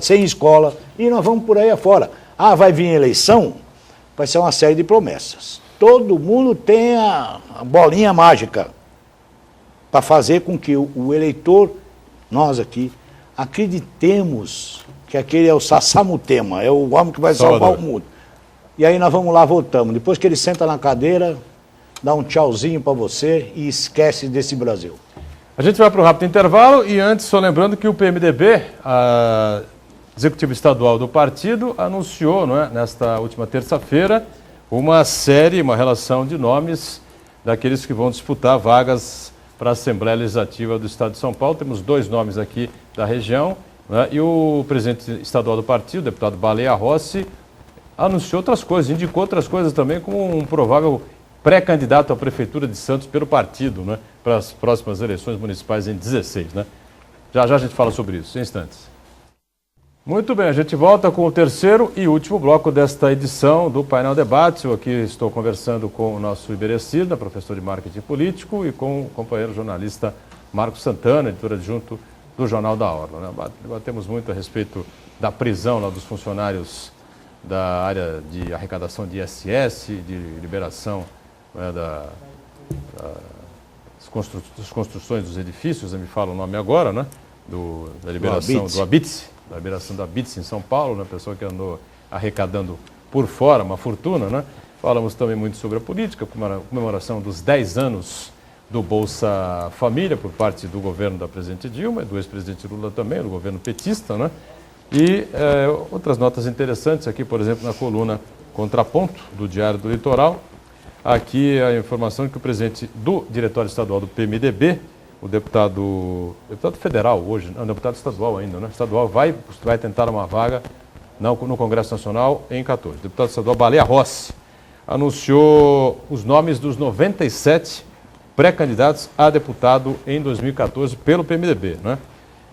sem escola, e nós vamos por aí afora. Ah, vai vir eleição? Vai ser uma série de promessas. Todo mundo tem a bolinha mágica para fazer com que o eleitor, nós aqui, acreditemos que aquele é o Sassamutema, é o homem que vai salvar o mundo. E aí nós vamos lá, votamos. Depois que ele senta na cadeira, dá um tchauzinho para você e esquece desse Brasil. A gente vai para um rápido intervalo e antes, só lembrando que o PMDB, a executiva estadual do partido, anunciou, não é, nesta última terça-feira, uma relação de nomes daqueles que vão disputar vagas para a Assembleia Legislativa do Estado de São Paulo. Temos 2 nomes aqui da região, né, e o presidente estadual do partido, o deputado Baleia Rossi, anunciou outras coisas, indicou outras coisas também como um provável pré-candidato à Prefeitura de Santos pelo partido, né, para as próximas eleições municipais em 16. Né? Já a gente fala sobre isso, em instantes. Muito bem, a gente volta com o terceiro e último bloco desta edição do Painel Debate. Eu aqui estou conversando com o nosso Iberê Cirne, professor de Marketing Político, e com o companheiro jornalista Marcos Santana, editor adjunto do Jornal da Orla. Né? Debatemos muito a respeito da prisão lá, dos funcionários da área de arrecadação de ISS, de liberação, né, das construções dos edifícios, me fala o nome agora, né? Da liberação do Abitse. Da liberação da Abitse em São Paulo, né? Pessoa que andou arrecadando por fora uma fortuna, né? Falamos também muito sobre a política, comemoração dos 10 anos do Bolsa Família por parte do governo da presidente Dilma e do ex-presidente Lula também, do governo petista, né? E outras notas interessantes aqui, por exemplo, na coluna Contraponto do Diário do Litoral. Aqui a informação de que o presidente do Diretório Estadual do PMDB, o deputado federal hoje, não, deputado estadual ainda, né? Estadual vai tentar uma vaga no Congresso Nacional em 14. O deputado estadual Baleia Rossi anunciou os nomes dos 97 pré-candidatos a deputado em 2014 pelo PMDB, né?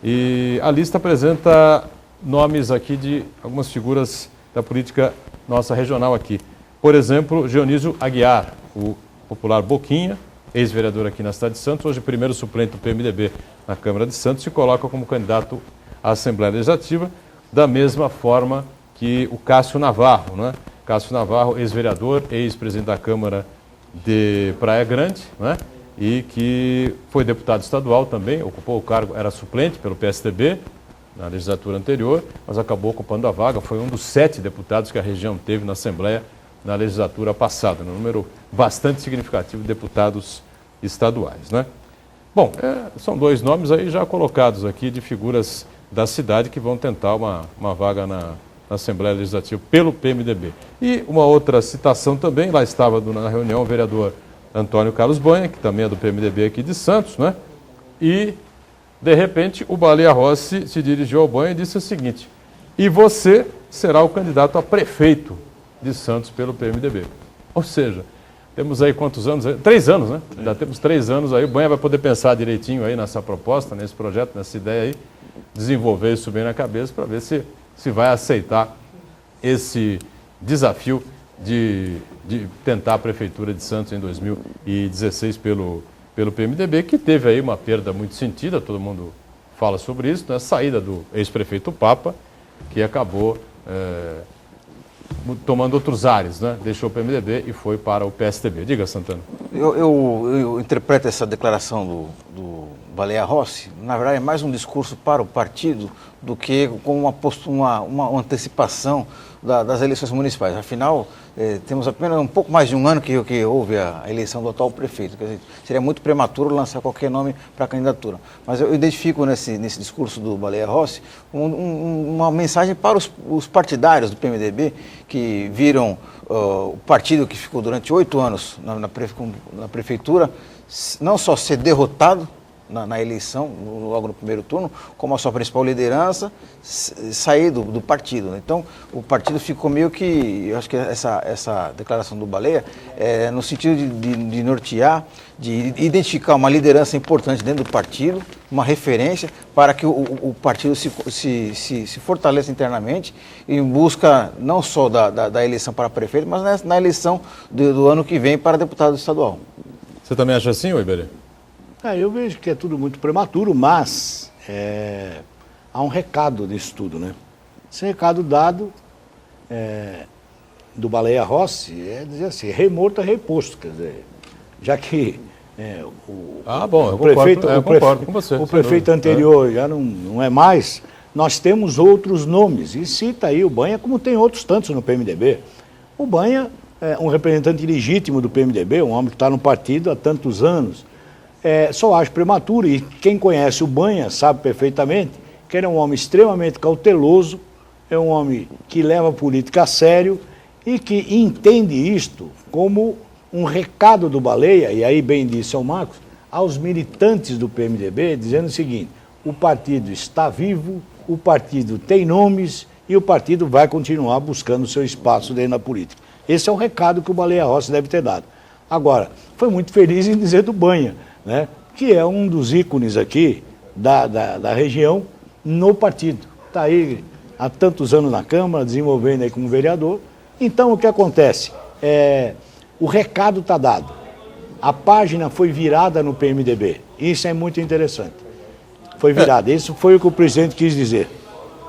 E a lista apresenta nomes aqui de algumas figuras da política nossa regional aqui. Por exemplo, Dionísio Aguiar, o popular Boquinha, ex-vereador aqui na cidade de Santos, hoje primeiro suplente do PMDB na Câmara de Santos, se coloca como candidato à Assembleia Legislativa, da mesma forma que o Cássio Navarro, né? Cássio Navarro, ex-vereador, ex-presidente da Câmara de Praia Grande, né? E que foi deputado estadual também, ocupou o cargo, era suplente pelo PSDB na legislatura anterior, mas acabou ocupando a vaga, foi um dos 7 deputados que a região teve na Assembleia na legislatura passada, um número bastante significativo de deputados estaduais, né? Bom, são 2 nomes aí já colocados aqui de figuras da cidade que vão tentar uma vaga na na Assembleia Legislativa pelo PMDB. E uma outra citação também, lá estava na reunião o vereador Antônio Carlos Banha, que também é do PMDB aqui de Santos, né? E, de repente, o Baleia Rossi se dirigiu ao Banha e disse o seguinte: e você será o candidato a prefeito de Santos pelo PMDB. Ou seja, temos aí quantos anos? 3 anos, né? Já temos 3 anos aí. O Banha vai poder pensar direitinho aí nessa proposta, nesse projeto, nessa ideia aí, desenvolver isso bem na cabeça para ver se vai aceitar esse desafio de tentar a Prefeitura de Santos em 2016 pelo PMDB, que teve aí uma perda muito sentida, todo mundo fala sobre isso, né? A saída do ex-prefeito Papa, que acabou tomando outros ares, né? Deixou o PMDB e foi para o PSDB. Diga, Santana. Eu interpreto essa declaração do Baleia Rossi, na verdade, é mais um discurso para o partido do que como uma antecipação das eleições municipais. Afinal, temos apenas um pouco mais de um ano que houve a eleição do atual prefeito. Quer dizer, seria muito prematuro lançar qualquer nome para a candidatura. Mas eu identifico nesse discurso do Baleia Rossi uma mensagem para os partidários do PMDB que viram o partido que ficou durante 8 anos na prefeitura não só ser derrotado na eleição, logo no primeiro turno, como a sua principal liderança, sair do partido. Né? Então, o partido ficou meio que, eu acho que essa declaração do Baleia é no sentido de nortear, de identificar uma liderança importante dentro do partido, uma referência para que o partido se fortaleça internamente em busca não só da eleição para prefeito, mas na eleição do ano que vem para deputado estadual. Você também acha assim, Iberê? Eu vejo que é tudo muito prematuro, mas há um recado nisso tudo, né? Esse recado dado do Baleia Rossi é dizer assim, rei morto é rei posto, quer dizer, já que eu concordo com você. O prefeito anterior já não é mais, nós temos outros nomes, e cita aí o Banha, como tem outros tantos no PMDB. O Banha é um representante legítimo do PMDB, um homem que está no partido há tantos anos. Só acho prematuro, e quem conhece o Banha sabe perfeitamente que ele é um homem extremamente cauteloso, é um homem que leva a política a sério e que entende isto como um recado do Baleia, e aí bem disse o Marcos, aos militantes do PMDB, dizendo o seguinte: o partido está vivo, o partido tem nomes e o partido vai continuar buscando o seu espaço dentro da política. Esse é o recado que o Baleia Rossi deve ter dado. Agora, foi muito feliz em dizer do Banha, né, que é um dos ícones aqui da região no partido. Está aí há tantos anos na Câmara, desenvolvendo aí como vereador. Então, o que acontece? O recado está dado. A página foi virada no PMDB. Isso é muito interessante. Foi virada. Isso foi o que o presidente quis dizer.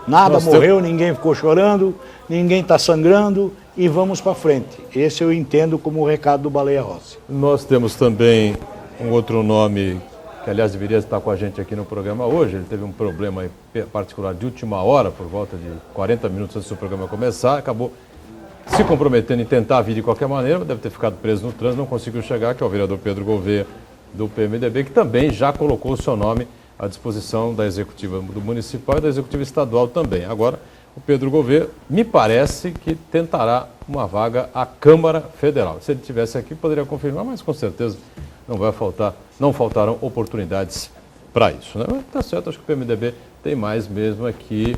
Nada morreu, ninguém ficou chorando, ninguém está sangrando e vamos para frente. Esse eu entendo como o recado do Baleia Rossi. Nós temos também um outro nome, que aliás deveria estar com a gente aqui no programa hoje. Ele teve um problema particular de última hora, por volta de 40 minutos antes do programa começar, acabou se comprometendo em tentar vir de qualquer maneira, deve ter ficado preso no trânsito, não conseguiu chegar, que é o vereador Pedro Gouveia, do PMDB, que também já colocou o seu nome à disposição da Executiva do Municipal e da Executiva Estadual também. Agora, o Pedro Gouveia, me parece que tentará uma vaga à Câmara Federal. Se ele estivesse aqui, poderia confirmar, mas com certeza não faltarão oportunidades para isso. Né? Mas tá certo, acho que o PMDB tem mais mesmo aqui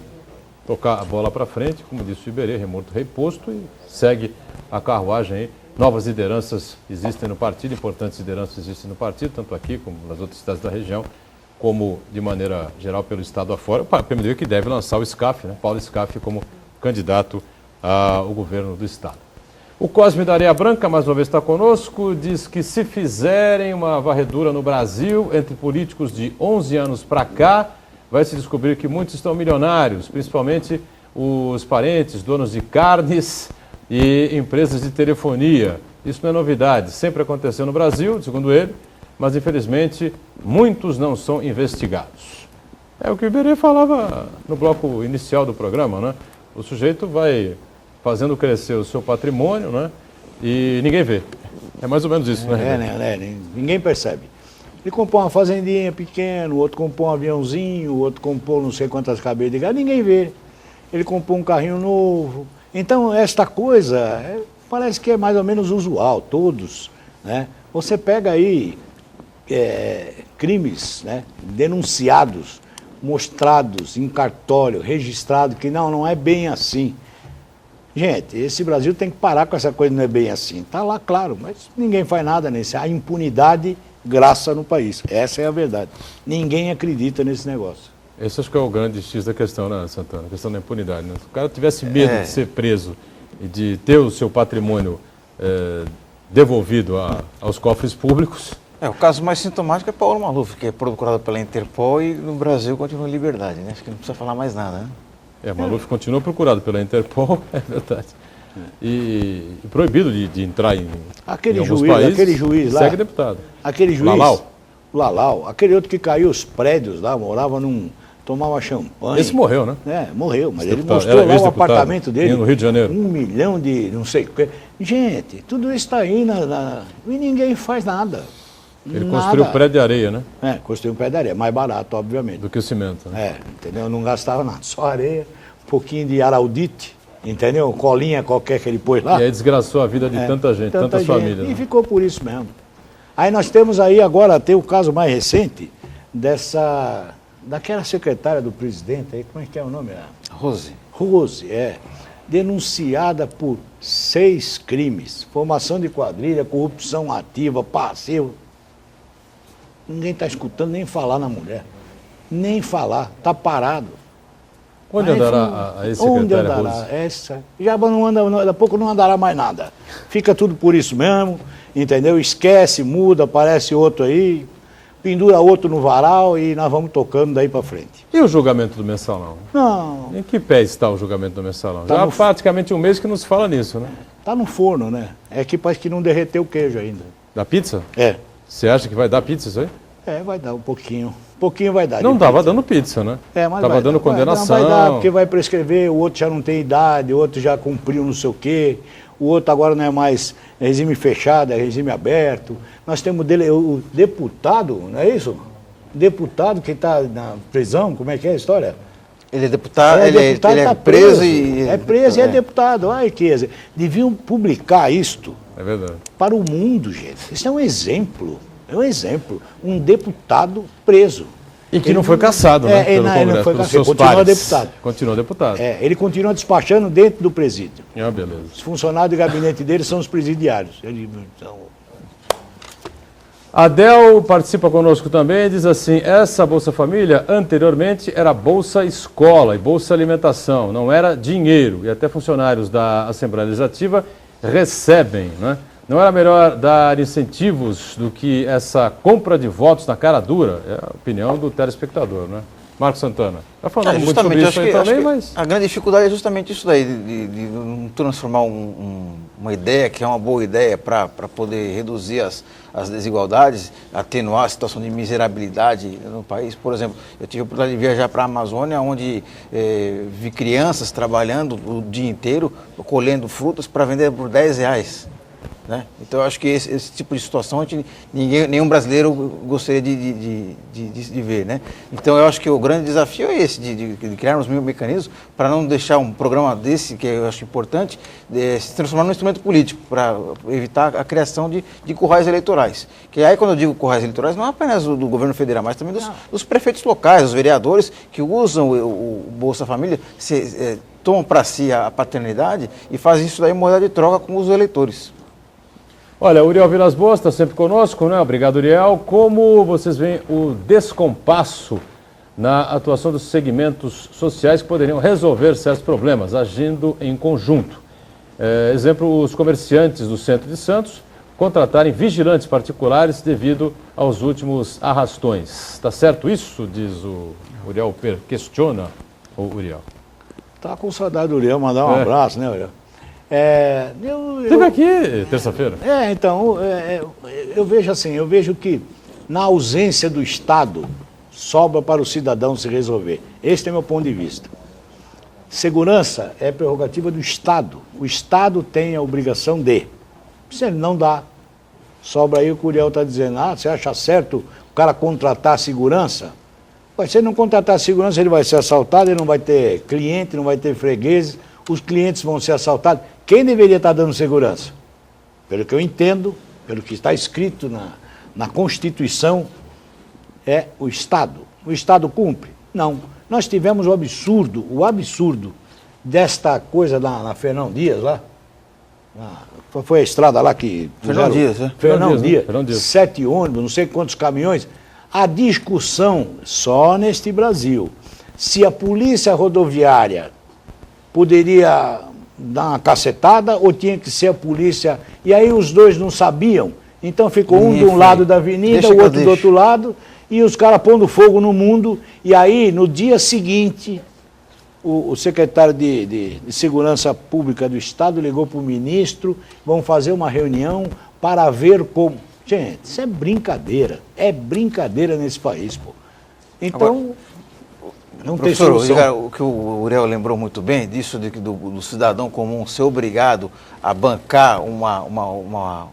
tocar a bola para frente, como disse o Iberê, rei morto, rei posto, e segue a carruagem aí. Novas lideranças existem no partido, importantes lideranças existem no partido, tanto aqui como nas outras cidades da região, como de maneira geral pelo estado afora. O PMDB que deve lançar o SCAF, né? Paulo SCAF, como candidato ao governo do estado. O Cosme da Areia Branca, mais uma vez está conosco, diz que se fizerem uma varredura no Brasil entre políticos de 11 anos para cá, vai se descobrir que muitos estão milionários, principalmente os parentes, donos de carnes e empresas de telefonia. Isso não é novidade, sempre aconteceu no Brasil, segundo ele, mas infelizmente muitos não são investigados. É o que o Iberê falava no bloco inicial do programa, né? O sujeito vai fazendo crescer o seu patrimônio, né? E ninguém vê. É mais ou menos isso, né? Ninguém percebe. Ele comprou uma fazendinha pequena, o outro comprou um aviãozinho, o outro comprou não sei quantas cabeças de gado, ninguém vê. ele comprou um carrinho novo. Então, esta coisa parece que é mais ou menos usual, todos, né? Você pega aí crimes, né, denunciados, mostrados em cartório, registrado, que não é bem assim. Gente, esse Brasil tem que parar com essa coisa, não é bem assim. Está lá, claro, mas ninguém faz nada nisso. A impunidade graça no país. Essa é a verdade. Ninguém acredita nesse negócio. Esse acho que é o grande X da questão, né, Santana? A questão da impunidade, né? Se o cara tivesse medo de ser preso e de ter o seu patrimônio devolvido aos cofres públicos... O caso mais sintomático é Paulo Maluf, que é procurado pela Interpol e no Brasil continua em liberdade, né? Acho que não precisa falar mais nada, né? Maluf continua procurado pela Interpol, é verdade. E proibido de entrar em alguns países. Aquele juiz lá. Segue deputado. Aquele juiz. Lalau. Aquele outro que caiu os prédios lá, morava tomava champanhe. Esse morreu, né? Morreu, mas ele deputado, mostrou lá o apartamento dele. No Rio de Janeiro. 1 milhão de não sei o quê. Gente, tudo isso está aí e ninguém faz nada. Ele construiu um prédio de areia, né? Construiu um prédio de areia, mais barato, obviamente. Do que o cimento. Né? Entendeu? Não gastava nada, só areia, um pouquinho de araldite, entendeu? Colinha qualquer que ele pôs lá. E aí desgraçou a vida de tanta gente, tantas famílias. E né? ficou por isso mesmo. Aí nós temos aí agora, tem o caso mais recente daquela secretária do presidente aí, como é que é o nome? Rose, denunciada por 6 crimes, formação de quadrilha, corrupção ativa, passivo. Ninguém está escutando nem falar na mulher. Nem falar. Está parado. Onde andará a ex-secretária Rose? Essa? Já não anda, daqui a pouco não andará mais nada. Fica tudo por isso mesmo, entendeu? Esquece, muda, aparece outro aí, pendura outro no varal e nós vamos tocando daí para frente. E o julgamento do Mensalão? Não. Em que pé está o julgamento do Mensalão? Tá Já há praticamente um mês que não se fala nisso, né? Está no forno, né? É que parece que não derreteu o queijo ainda. Da pizza? Você acha que vai dar pizza isso aí? Vai dar um pouquinho. Um pouquinho vai dar. Não estava dando pizza, né? Mas estava dando condenação. Não vai dar, porque vai prescrever, o outro já não tem idade, o outro já cumpriu não sei o quê, o outro agora não é mais regime fechado, é regime aberto. Nós temos o deputado, não é isso? Deputado que está na prisão, como é que é a história? Ele é deputado, ele tá é preso e... É preso e é deputado. Ai, que deviam publicar isto para o mundo, gente. Isso é um exemplo. Um deputado preso. E que não foi cassado, né? Pelo Congresso, não foi pelos cassado, seus continua pares. deputado. Continua deputado. Ele continua despachando dentro do presídio. Beleza. Os funcionários do gabinete dele são os presidiários. Adel participa conosco também e diz assim: essa Bolsa Família anteriormente era Bolsa Escola e Bolsa Alimentação, não era dinheiro. E até funcionários da Assembleia Legislativa recebem, né? Não era melhor dar incentivos do que essa compra de votos na cara dura? É a opinião do telespectador, né? Marcos Santana. Está falando muito sobre isso aí também, mas... A grande dificuldade é justamente isso daí, de não transformar uma ideia, que é uma boa ideia, para poder reduzir as desigualdades, atenuar a situação de miserabilidade no país. Por exemplo, eu tive a oportunidade de viajar para a Amazônia, onde vi crianças trabalhando o dia inteiro, colhendo frutas para vender por R$10. Né? Então, eu acho que esse tipo de situação nenhum brasileiro gostaria de ver. Né? Então, eu acho que o grande desafio é esse, de criarmos mecanismos para não deixar um programa desse, que eu acho importante, se transformar num instrumento político, para evitar a criação de currais eleitorais. Que aí, quando eu digo currais eleitorais, não é apenas do governo federal, mas também dos prefeitos locais, dos vereadores que usam o Bolsa Família, tomam para si a paternidade e fazem isso daí em moeda de troca com os eleitores. Olha, o Uriel Vilas Boas está sempre conosco, né? Obrigado, Uriel. Como vocês veem o descompasso na atuação dos segmentos sociais que poderiam resolver certos problemas, agindo em conjunto? Exemplo, os comerciantes do centro de Santos contratarem vigilantes particulares devido aos últimos arrastões. Está certo isso? Diz o Uriel, questiona o Uriel. Está com saudade do Uriel, mandar um abraço, né, Uriel? Esteve aqui terça-feira. Então, eu vejo assim, eu vejo que na ausência do Estado, sobra para o cidadão se resolver. Esse é o meu ponto de vista. Segurança é prerrogativa do Estado. O Estado tem a obrigação de. Se ele não dá, sobra aí o que o Uriel está dizendo. Você acha certo o cara contratar a segurança? Se ele não contratar segurança, ele vai ser assaltado, ele não vai ter cliente, não vai ter fregueses, os clientes vão ser assaltados. Quem deveria estar dando segurança? Pelo que eu entendo, pelo que está escrito na Constituição, é o Estado. O Estado cumpre? Não. Nós tivemos o absurdo desta coisa na Fernão Dias lá. Foi a estrada lá que... Fernão Dias, né? Fernão Dias. Fernão Dias. 7 ônibus, não sei quantos caminhões. A discussão só neste Brasil. Se a polícia rodoviária poderia dar uma cacetada ou tinha que ser a polícia... E aí os dois não sabiam. Então ficou um de um lado da avenida, o outro do outro lado, e os caras pondo fogo no mundo. E aí, no dia seguinte, o secretário de Segurança Pública do Estado ligou para o ministro, vão fazer uma reunião para ver como... Gente, isso é brincadeira nesse país, pô. Então, agora, não tem solução. O que o Uriel lembrou muito bem, disso do cidadão comum ser obrigado a bancar uma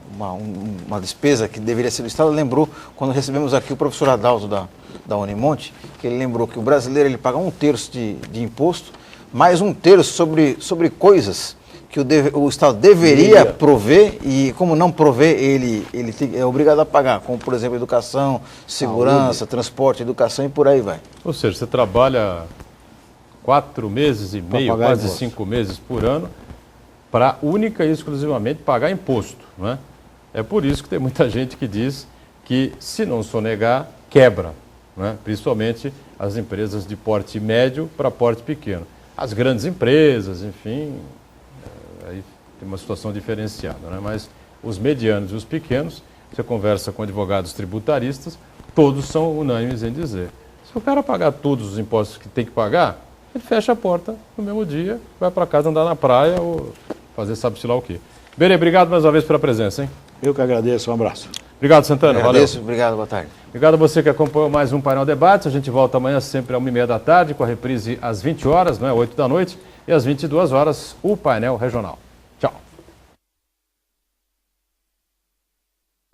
despesa que deveria ser do Estado, lembrou quando recebemos aqui o professor Adalto da Unimonte, que ele lembrou que o brasileiro ele paga 1/3 de imposto, mais 1/3 sobre coisas que o Estado deveria prover, e como não prover, ele é obrigado a pagar, como, por exemplo, educação, segurança, transporte, educação e por aí vai. Ou seja, você trabalha 4 meses e meio, quase imposto. 5 meses por ano, para única e exclusivamente pagar imposto, não é? É por isso que tem muita gente que diz que, se não sonegar, quebra, não é? Principalmente as empresas de porte médio para porte pequeno. As grandes empresas, enfim... Aí tem uma situação diferenciada, né? Mas os medianos e os pequenos, você conversa com advogados tributaristas, todos são unânimes em dizer: se o cara pagar todos os impostos que tem que pagar, ele fecha a porta no mesmo dia, vai para casa andar na praia ou fazer sabe-se lá o quê. Berê, obrigado mais uma vez pela presença, hein? Eu que agradeço, um abraço. Obrigado, Santana. Agradeço, Valeu. obrigado, boa tarde. Obrigado a você que acompanhou mais um Painel Debates. A gente volta amanhã sempre às 1h30 da tarde, com a reprise às 20 horas, não é? 8 da noite, e às 22 horas, o Painel Regional.